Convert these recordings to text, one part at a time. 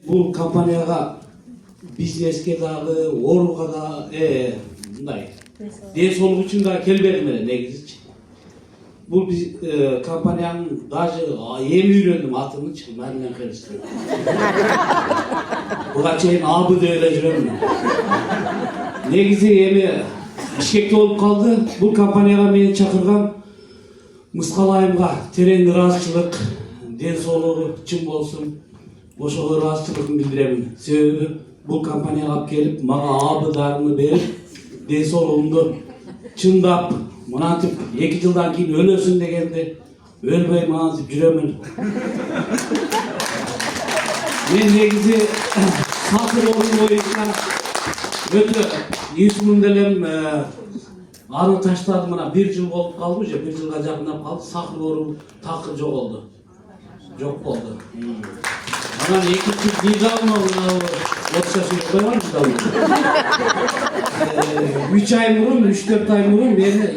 Бұл компанияға бизнеске дағы, оруға да, мындай. Денсаулық үшін да келбедім эле негизичи. Бұл компанияның даже эми үйрөндүм атынычы, Маринен Христин. Буга чейин абы деп эле жүрөмүн. Негизи эми Бишкекте болуп калды. Бұл компанияга мени чакырган Мыскалайымга терең ыраазычылык, денсаулыгы чын болсун, ошого ыраазычылыгымды билдиремин. Себеби бұл компанияга алып келип, мага абыдарымды берип, денсаулыгымды чындап, мынантип 2 жылдан кийин өлөсүн дегенде өлбөй мынантип жүрөмүн. Мен негизи сатыр орун боюнча өтө үйсүмүн делем аны таштадым, мына 1 жыл болуп калды, же 1 жылга жакындап калды, сахар оору такыр жоголду. Жок болду. Анан экинчи недавно койгон 3 ай мурун, 3-4 ай мурун мени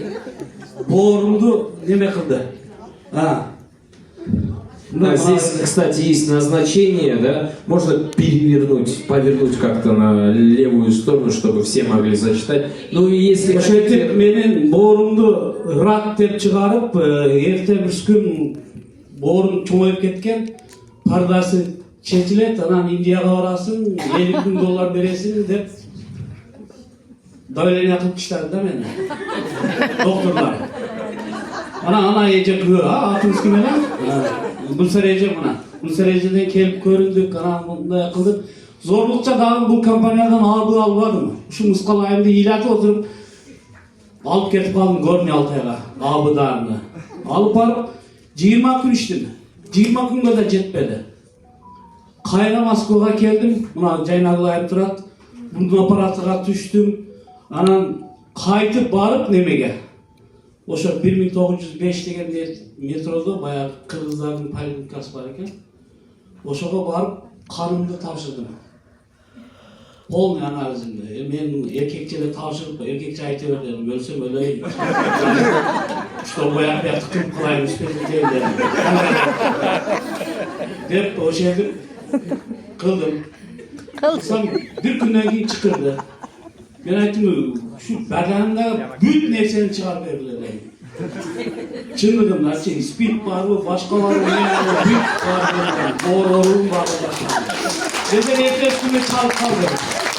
боорумду неме кылды. Да, здесь, кстати, есть назначение, да? Можно повернуть как-то на левую сторону, чтобы все могли зачитать. Ну и если... Ошентип менин боорумду рак деп чыгарып, эрте бир күн боорум чоңоюп кеткен, пардасы чечилет, анан Индияга барасың, $50,000 бересиң деп давление кылып таштады да мени. Докторлар. Ана эже күбө, атыңыз ким эле? Гүлсара эже мына. Гүлсара эжеден келип көрүндүк, анан мындай кылдык. Зорлукча дагы бул компаниядан абы албадым. Ушу Мыскалайымды ыйлатып отуруп алып кетип калдым Горный Алтайга абыдарымды. Алып барып 20 күн иштим. 20 күнгө да жетпеди. Кайра Москвага келдим, мына Жайнагул турат. Мундун аппаратыга түштүм. Анан кайтып барып немеге? Ошо 1905 деген метродо баягы кыргыздардын поликлиникасы бар экен. Ошого барып канымды тапшырдым. Полный анализимди. Мен эркекчеле тапшырып, эркекче айта бердим, өлсөм өлөйүн. Что баягы тыкып кылайын, испытание деп ошентип кылдым. Кылсам бир күндөн кийин чыкырды. Мен айттым, şu badanımda büyük nerseni çıkarıp verirler. Çınlıkımda, spit var mı, başka var mı, büyük var mı, boğrurum var mı. Neden ertesi günü çalıp kaldı.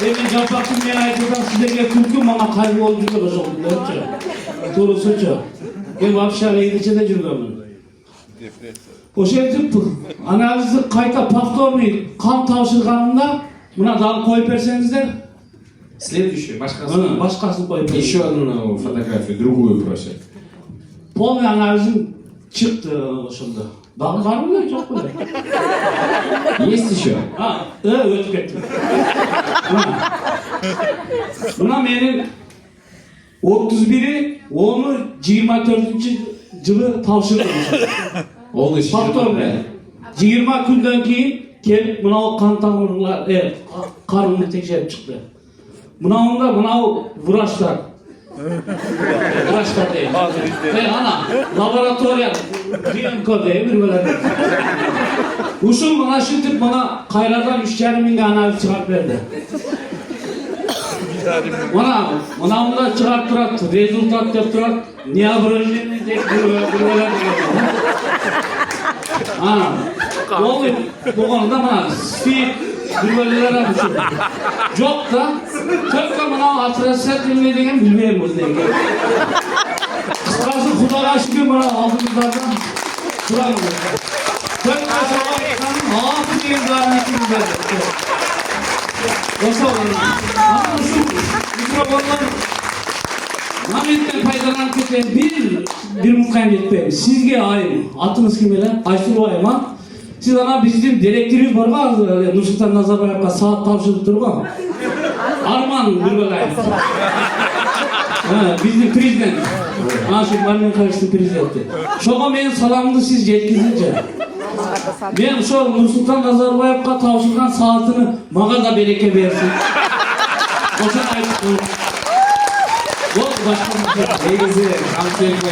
Demin capaktım ben aytıdan size külküm ama kayboldu da çok. Doğrusuca. Ben vapşarı yediçede жүргөнмүн. Ошентип анализди кайта повторный кан тапшырганымда мына дагы коюп берсеңиздер. Следующую, башкасын. Башкасын коюп берсеңиздер. Еще одну фотографию, другую просят. Полный анализим çıktı ошондо. Дагы барбы беле, жокпу беле? Есть еще? Өтүп кеттим. Мына менин 31'i, onu 24-жылы тапшырдым. Ол иши. Повторный. 20 күндөн кийин келип мынау кан тамырлар, карынды текшерип чыкты. Мынауында мынау врачтар. Врачтар дейм. Ана лаборатория ДНК дейм бир бөлөк. Ушул мына шинтип мына кайрадан 3,5 миңге анализ чыгарып берди. Мынауында чыгарып турат, результат деп турат, необроженный деп бир бөлөк. Ол болгондо мына спид бирбөлөлөр ушул. Жок да, только мына отрицательный деген билбейм өзүнө. Кыскасы Кудайга шүгүр мына алдымыздардан турабыз. Только сабактан алты деген заратын берди. Ошол микрофондон моменттен пайдаланып кеткен бир мукан жетпейм. Сизге айым, атыңыз ким эле? Айсулуу айым. Siz ana bizim direktörümüz var mı? Nursultan Nazarbayev'e saat tavşırıp durma. Arman Gürbelay'ın. Bizim prezident. Şu Marinen Karıştı prezidenti. Şoğa benim salamımı siz yetkizince. Ben şu Nursultan Nazarbayev'e tavşırgan saatini mağa da bereke versin. Oşan ayıp. Bu başka bir şey. Негізі концертіне